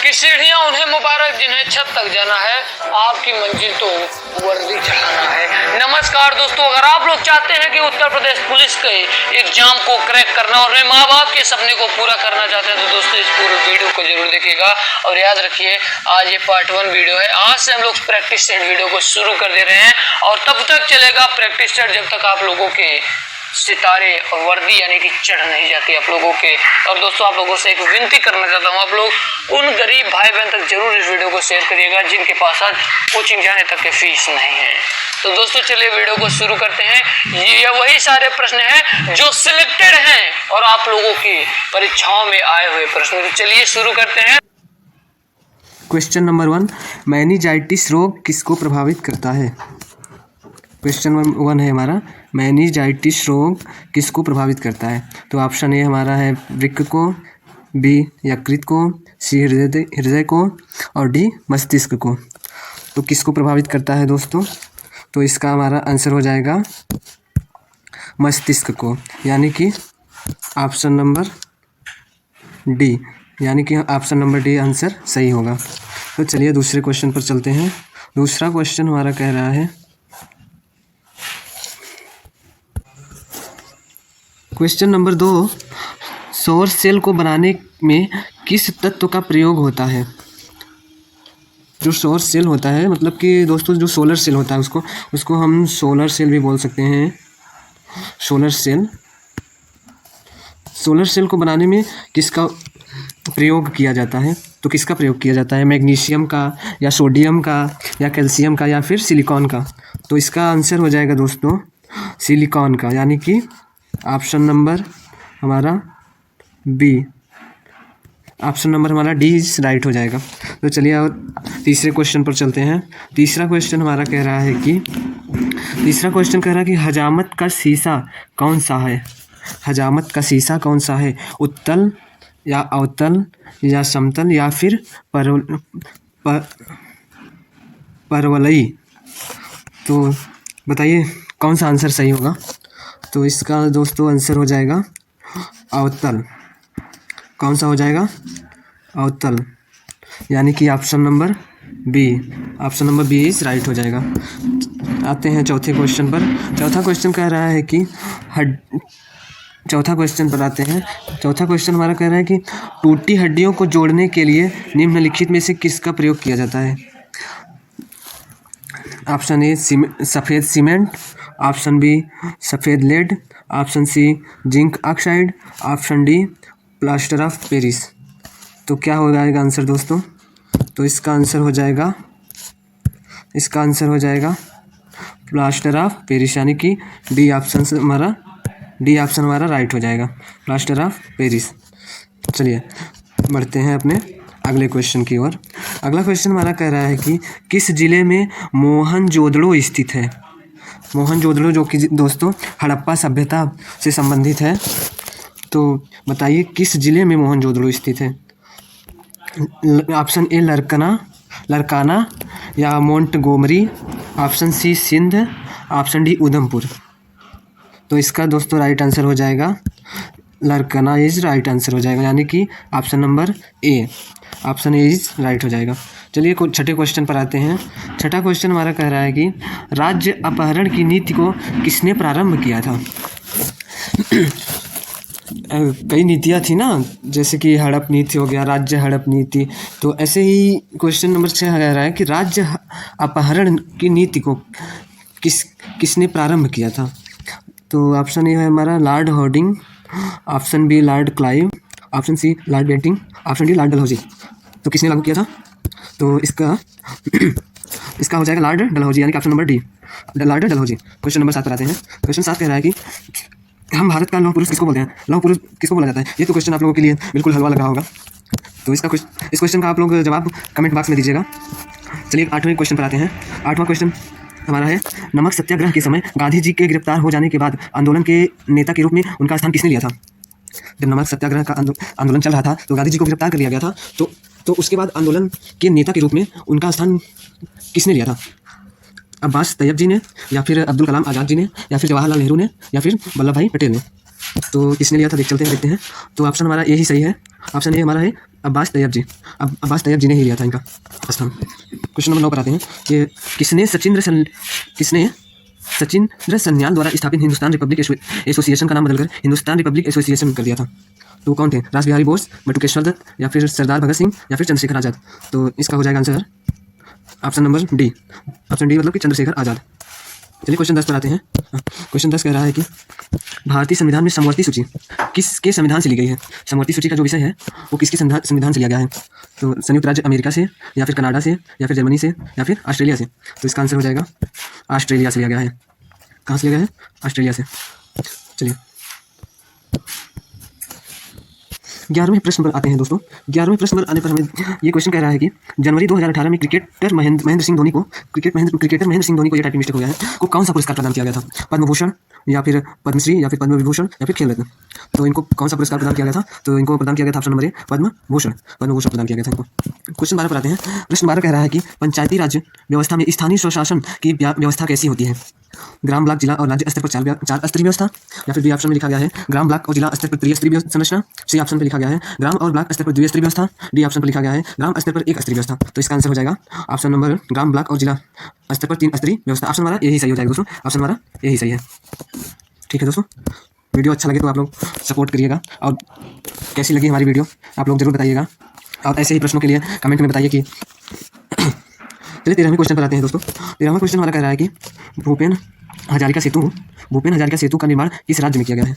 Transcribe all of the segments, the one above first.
कि सीढ़ियां उन्हें मुबारक जिन्हें छत तक जाना है, आपकी मंजिल तो वर्दी चढ़ाना है। नमस्कार दोस्तों, अगर आप लोग चाहते हैं कि उत्तर प्रदेश पुलिस के एग्जाम को क्रैक करना और अपने माँ बाप के सपने को पूरा करना चाहते हैं तो दोस्तों इस पूरे वीडियो को जरूर देखिएगा। और याद रखिए, आज ये पार्ट 1 वीडियो है। आज से हम लोग प्रैक्टिस सेट वीडियो को शुरू कर दे रहे हैं और तब तक चलेगा प्रैक्टिस सेट जब तक आप लोगों के सितारे और वर्दी यानी कि चढ़ नहीं जाती आप लोगों के। और दोस्तों, आप लोगों से एक विनती करना चाहता हूँ, आप लोग उन गरीब भाई बहन तक जरूर इस वीडियो को शेयर करिएगा जिनके पास आज कोचिंग जाने तक के फीस नहीं है। तो दोस्तों चलिए वीडियो को शुरू करते हैं। ये वही सारे प्रश्न हैं जो सिलेक्टेड हैं और आप लोगों की परीक्षाओं में आए हुए प्रश्न। तो चलिए शुरू करते हैं। क्वेश्चन नंबर 1, मेनिंजाइटिस रोग किसको प्रभावित करता है? क्वेश्चन नंबर 1 है हमारा, मेनिंजाइटिस रोग किसको प्रभावित करता है? तो ऑप्शन ए हमारा है वृक्क को, बी यकृत को, सी हृदय को और डी मस्तिष्क को। तो किसको प्रभावित करता है दोस्तों? तो इसका हमारा आंसर हो जाएगा मस्तिष्क को, यानी कि ऑप्शन नंबर डी, यानी कि ऑप्शन नंबर डी आंसर सही होगा। तो चलिए दूसरे क्वेश्चन पर चलते हैं। दूसरा क्वेश्चन हमारा कह रहा है, क्वेश्चन नंबर 2, सौर सेल को बनाने में किस तत्व का प्रयोग होता है? जो सौर सेल होता है, मतलब कि दोस्तों जो सोलर सेल होता है उसको हम सोलर सेल भी बोल सकते हैं। सोलर सेल को बनाने में किसका प्रयोग किया जाता है? तो किसका प्रयोग किया जाता है? मैग्नीशियम का या सोडियम का या कैल्शियम का या फिर सिलिकॉन का? तो इसका आंसर हो जाएगा दोस्तों सिलिकॉन का, यानी कि ऑप्शन नंबर हमारा बी, ऑप्शन नंबर हमारा डी राइट हो जाएगा। तो चलिए और तीसरे क्वेश्चन पर चलते हैं। तीसरा क्वेश्चन हमारा कह रहा है कि हजामत का शीशा कौन सा है? हजामत का शीशा कौन सा है? उत्तल या अवतल या समतल या फिर परवलयी? तो बताइए कौन सा आंसर सही होगा? तो इसका दोस्तों आंसर हो जाएगा अवतल। कौन सा हो जाएगा? अवतल, यानी कि option number B is right हो जाएगा। आते हैं चौथे क्वेश्चन पर। चौथा क्वेश्चन कह रहा है कि चौथा क्वेश्चन हमारा कह रहा है कि टूटी हड्डियों को जोड़ने के लिए निम्नलिखित में से किसका प्रयोग किया जाता है? ऑप्शन ए सफ़ेद सीमेंट, ऑप्शन बी सफ़ेद lead, option C zinc oxide, option D plaster of Paris. तो क्या हो जाएगा आंसर दोस्तों? तो इसका आंसर हो जाएगा प्लास्टर ऑफ पेरिस, यानी कि डी ऑप्शन हमारा राइट हो जाएगा, प्लास्टर ऑफ पेरिस। चलिए बढ़ते हैं अपने अगले क्वेश्चन की ओर। अगला क्वेश्चन हमारा कह रहा है कि किस जिले में मोहनजोदड़ो स्थित है? मोहनजोदड़ो जो कि दोस्तों हड़प्पा सभ्यता से संबंधित है। तो बताइए किस जिले में मोहनजोदड़ो स्थित है? ऑप्शन ए लरकाना या Montgomery, option C Sindh, option D Udhampur. तो इसका दोस्तों राइट आंसर हो जाएगा लरकाना इज राइट आंसर हो जाएगा, यानी कि option number A, option A is right हो जाएगा। चलिए छठे क्वेश्चन पर आते हैं। छठा क्वेश्चन हमारा कह रहा है कि राज्य अपहरण की नीति को किसने प्रारंभ किया था? कई नीतियाँ थी ना, जैसे कि हड़प नीति हो गया, राज्य हड़प नीति। तो ऐसे ही क्वेश्चन नंबर 6 कह रहा है कि राज्य अपहरण की नीति को किसने प्रारंभ किया था? तो ऑप्शन ए है हमारा Lord Hardinge, option B Lord Clive, option C Lord Bentinck, option D Lord Dalhousie. तो किसने लागू किया था? तो इसका हो जाएगा लॉर्ड डलहौजी, यानी कि option number D Lord Dalhousie. Question number 7 पर आते हैं। क्वेश्चन 7 कह रहा है कि हम भारत का लौह पुरुष किसको बोलते हैं? लौह पुरुष किसको बोला जाता है? ये तो क्वेश्चन आप लोगों के लिए बिल्कुल हलवा लगा होगा। तो इस क्वेश्चन का आप लोग जवाब कमेंट बॉक्स में दीजिएगा। चलिए 8वें क्वेश्चन पर आते हैं। 8वां क्वेश्चन हमारा है, नमक सत्याग्रह के समय गांधी जी के गिरफ्तार हो जाने के बाद आंदोलन के नेता के रूप में उनका स्थान किसने लिया था? जब नमक सत्याग्रह का आंदोलन चल रहा था तो गांधी जी को गिरफ्तार कर लिया गया था। तो उसके बाद आंदोलन के नेता के रूप में उनका स्थान किसने लिया था? अब्बास तैयब जी ने, या फिर अब्दुल कलाम आज़ाद जी ने, या फिर जवाहरलाल नेहरू ने, या फिर वल्लभ भाई पटेल ने? तो किसने लिया था देखते हैं। तो ऑप्शन हमारा ए ही सही है। ऑप्शन ए हमारा है अब्बास तैयब जी। अब्बास तैयब जी ने ही लिया था इनका स्थान। क्वेश्चन नंबर 9 पर आते हैं कि किसने सचिंद्र सन्याल द्वारा स्थापित हिंदुस्तान रिपब्लिक एसोसिएशन का नाम बदलकर हिंदुस्तान रिपब्लिक एसोसिएशन कर दिया था? तो कौन थे? रास बिहारी बोस, बटुकेश्वर दत्त, या फिर सरदार भगत सिंह, या फिर चंद्रशेखर आज़ाद? तो इसका हो जाएगा answer option number D. Option D मतलब कि चंद्रशेखर आज़ाद। चलिए क्वेश्चन 10 पर आते हैं। क्वेश्चन 10 कह रहा है कि भारतीय संविधान में समवर्ती सूची किसके संविधान से ली गई है? समवर्ती सूची का जो विषय है वो किसके संविधान से लिया गया है? तो संयुक्त राज्य अमेरिका से, या फिर कनाडा से, या फिर जर्मनी से, या फिर ऑस्ट्रेलिया से? तो इसका आंसर हो जाएगा ऑस्ट्रेलिया से लिया गया है। कहाँ से लिया गया है? ऑस्ट्रेलिया से। चलिए 11वें प्रश्न पर आते हैं दोस्तों। 11वें प्रश्न पर आने पर हमें ये क्वेश्चन कह रहा है कि जनवरी 2018 में क्रिकेटर महेंद्र सिंह धोनी को ये टाइपिंग मिस्टेक हो गया है, को कौन सा पुरस्कार प्रदान किया गया था? पद्म भूषण, या फिर पद्मश्री, या फिर पद्म विभूषण, या फिर खेल रत्न? तो इनको कौन सा पुरस्कार प्रदान किया गया था? तो इनको प्रदान किया गया था option number A Padma Bhushan प्रदान किया गया था इनको। क्वेश्चन 12 पर आते हैं। प्रश्न 12 कह रहा है कि पंचायती राज व्यवस्था में स्थानीय स्वशासन की व्यवस्था कैसी होती है? ग्राम, ब्लॉक, जिला और राज्य स्तर पर 4 स्तरीय व्यवस्था, या फिर बी ऑप्शन में लिखा गया है ग्राम, ब्लॉक और जिला स्तर पर त्रिस्तरीय संरचना, सी ऑप्शन पर लिखा गया है ग्राम और ब्लॉक स्तर पर द्विस्तरीय व्यवस्था, डी ऑप्शन पर लिखा गया है ग्राम स्तर पर एक स्तरीय व्यवस्था। तो इसका आंसर हो जाएगा ऑप्शन नंबर ग्राम, ब्लॉक और जिला स्तर पर 3 स्तरीय व्यवस्था। ऑप्शन हमारा यही सही हो जाएगा दोस्तों, ऑप्शन हमारा यही सही है। ठीक है दोस्तों, वीडियो अच्छा लगे तो आप लोग सपोर्ट करिएगा, और कैसी लगी हमारी वीडियो आप लोग जरूर बताइएगा, और ऐसे ही प्रश्नों के लिए कमेंट में बताइए कि चलिए 13वें क्वेश्चन पर आते हैं दोस्तों। 13वां क्वेश्चन हमारा कह रहा है कि भूपेन हजारिका सेतु का निर्माण किस राज्य में किया गया है?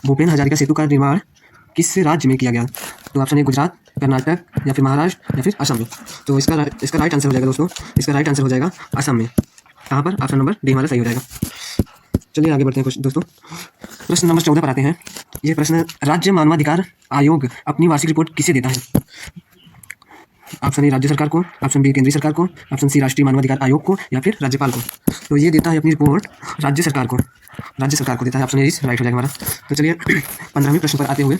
भूपेन हजारिका सेतु का निर्माण किस राज्य में किया गया? तो ऑप्शन ए गुजरात, कर्नाटक, या फिर महाराष्ट्र, या फिर असम में? तो इसका राइट आंसर हो जाएगा दोस्तों, इसका राइट आंसर हो जाएगा असम में। कहाँ पर? ऑप्शन नंबर डी हमारा सही हो जाएगा। चलिए आगे बढ़ते हैं दोस्तों। प्रश्न नंबर 14 पर आते हैं। ये प्रश्न, राज्य मानवाधिकार आयोग अपनी वार्षिक रिपोर्ट किसे देता है? ऑप्शन ए राज्य सरकार को, ऑप्शन बी केंद्रीय सरकार को, ऑप्शन सी राष्ट्रीय मानवाधिकार आयोग को, या फिर राज्यपाल को? तो ये देता है अपनी रिपोर्ट राज्य सरकार को देता है। ऑप्शन ए राइट हो जाएगा हमारा। तो चलिए 15वें प्रश्न पर आते हुए,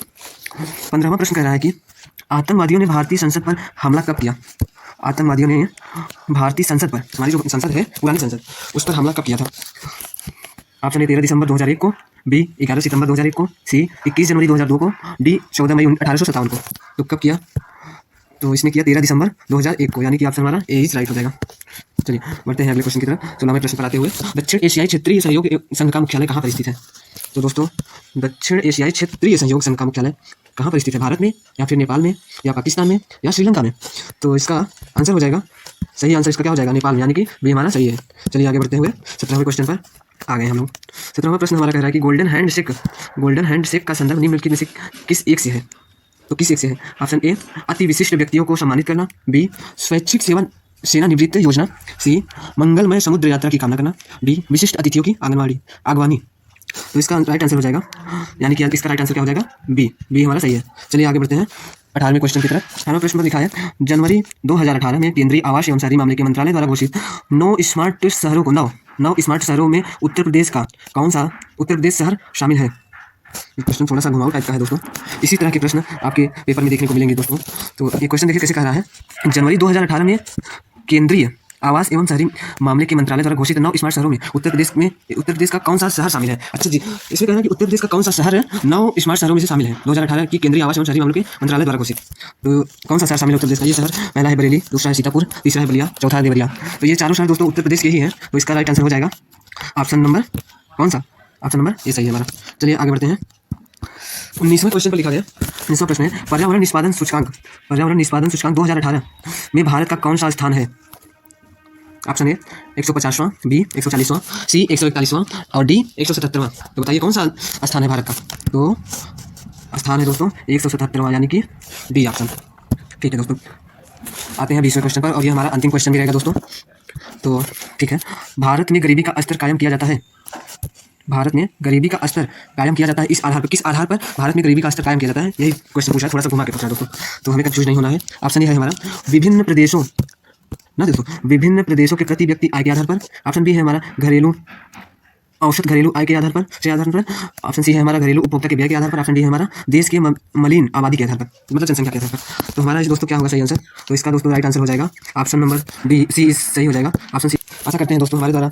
15वां प्रश्न कह रहा है कि आतंकवादियों ने भारतीय संसद पर हमला कब किया? आतंकवादियों ने भारतीय संसद पर, हमारी जो संसद है पुरानी संसद, उस पर हमला कब किया था? ऑप्शन ए 13 दिसंबर 2001 को, बी 11 सितंबर 2001 को, सी 21 जनवरी 2002 को, डी 14 मई 1857 को? तो कब किया? तो इसने किया 13 दिसंबर 2001 को, यानी कि ऑप्शन हमारा ए राइट हो जाएगा। चलिए बढ़ते हैं अगले क्वेश्चन की तरफ। 16वें प्रश्न पर आते हुए, दक्षिण एशियाई क्षेत्रीय सहयोग संघ का मुख्यालय कहाँ पर स्थित है? तो दोस्तों दक्षिण एशियाई क्षेत्रीय सहयोग संघ का मुख्यालय कहाँ पर स्थित है? भारत में, या फिर नेपाल में, या पाकिस्तान में, या श्रीलंका में? तो इसका आंसर हो जाएगा, सही आंसर इसका क्या हो जाएगा? नेपाल में, यानी कि बी हमारा सही है। चलिए आगे बढ़ते हुए 17वें क्वेश्चन पर आ गए हम लोग। 17वां प्रश्न हमारा कह रहा है कि गोल्डन हैंडशेक का संदर्भ निम्नलिखित में से किस एक से है? तो किस एक से है? ऑप्शन ए अति विशिष्ट व्यक्तियों को सम्मानित करना, बी स्वैच्छिक सेवानिवृत्त योजना, सी मंगलमय समुद्र यात्रा की कामना करना, डी विशिष्ट अतिथियों की आगवानी। तो इसका राइट आंसर हो जाएगा, यानी कि इसका राइट आंसर क्या हो जाएगा? बी हमारा सही है। चलिए आगे बढ़ते हैं 18वें क्वेश्चन की तरफ। 18वें प्रश्न पर लिखा है, जनवरी 2018 में केंद्रीय आवास एवं शहरी मामले के मंत्रालय द्वारा घोषित 9 स्मार्ट शहरों में उत्तर प्रदेश शहर शामिल है। ये क्वेश्चन थोड़ा सा घुमाऊ टाइप का है दोस्तों, इसी तरह के प्रश्न आपके पेपर में देखने को मिलेंगे दोस्तों। तो ये क्वेश्चन देखिए कैसे कह रहा है, जनवरी 2018 में केंद्रीय आवास एवं शहरी मामले के मंत्रालय द्वारा घोषित 9 स्मार्ट शहरों में उत्तर प्रदेश का कौन सा शहर शामिल है? अच्छा जी, इसमें कहना है कि उत्तर प्रदेश का कौन सा शहर 9 स्मार्ट शहरों में से शामिल है 2018 की केंद्रीय आवास एवं शहरी मामले के मंत्रालय द्वारा घोषित। तो कौन सा शहर शामिल है उत्तर प्रदेश का? ये शहर पहला है बरेली, दूसरा है सीतापुर, तीसरा है बलिया, चौथा है देवरिया। तो ये चारों शहर दोस्तों उत्तर प्रदेश के ही है। तो इसका राइट आंसर हो जाएगा ऑप्शन नंबर कौन सा? ऑप्शन नंबर ये सही है हमारा। चलिए आगे बढ़ते हैं। 19वें क्वेश्चन पर लिखा गया, 19वां प्रश्न है, पर्यावरण निष्पादन सूचकांक 2018 में भारत का कौन सा स्थान है? ऑप्शन ए 150वां, बी 140वां, सी 141वां, और डी 177वां। तो बताइए कौन सा स्थान है भारत का? तो स्थान है दोस्तों 177वां, यानी कि डी ऑप्शन। ठीक है दोस्तों, आते हैं 20वें क्वेश्चन पर, और ये हमारा अंतिम क्वेश्चन भी रहेगा दोस्तों। तो ठीक है, भारत में गरीबी का स्तर कायम किया जाता है इस आधार पर, किस आधार पर भारत में गरीबी का स्तर कायम किया जाता है? यही क्वेश्चन पूछा है, थोड़ा सा घुमा के पूछा दोस्तों, तो हमें कंफ्यूज नहीं होना है। ऑप्शन ए है हमारा विभिन्न प्रदेशों के प्रति व्यक्ति आय के आधार पर। ऑप्शन बी है हमारा औसत घरेलू आय के आधार पर। ऑप्शन सी है हमारा घरेलू उपभोक्ता के व्यय के आधार पर। ऑप्शन डी है हमारा देश के मलिन आबादी के आधार पर, मतलब जनसंख्या के आधार पर। तो हमारा दोस्तों क्या होगा सही आंसर? तो इसका दोस्तों राइट आंसर हो जाएगा ऑप्शन नंबर बी, सी सही हो जाएगा, ऑप्शन सी। आशा करते हैं दोस्तों हमारे द्वारा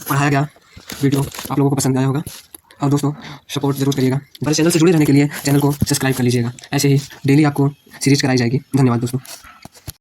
पढ़ाया गया वीडियो आप लोगों को पसंद आया होगा। और दोस्तों सपोर्ट जरूर करिएगा। हमारे चैनल से जुड़े रहने के लिए चैनल को सब्सक्राइब कर लीजिएगा। ऐसे ही डेली आपको सीरीज कराई जाएगी। धन्यवाद दोस्तों।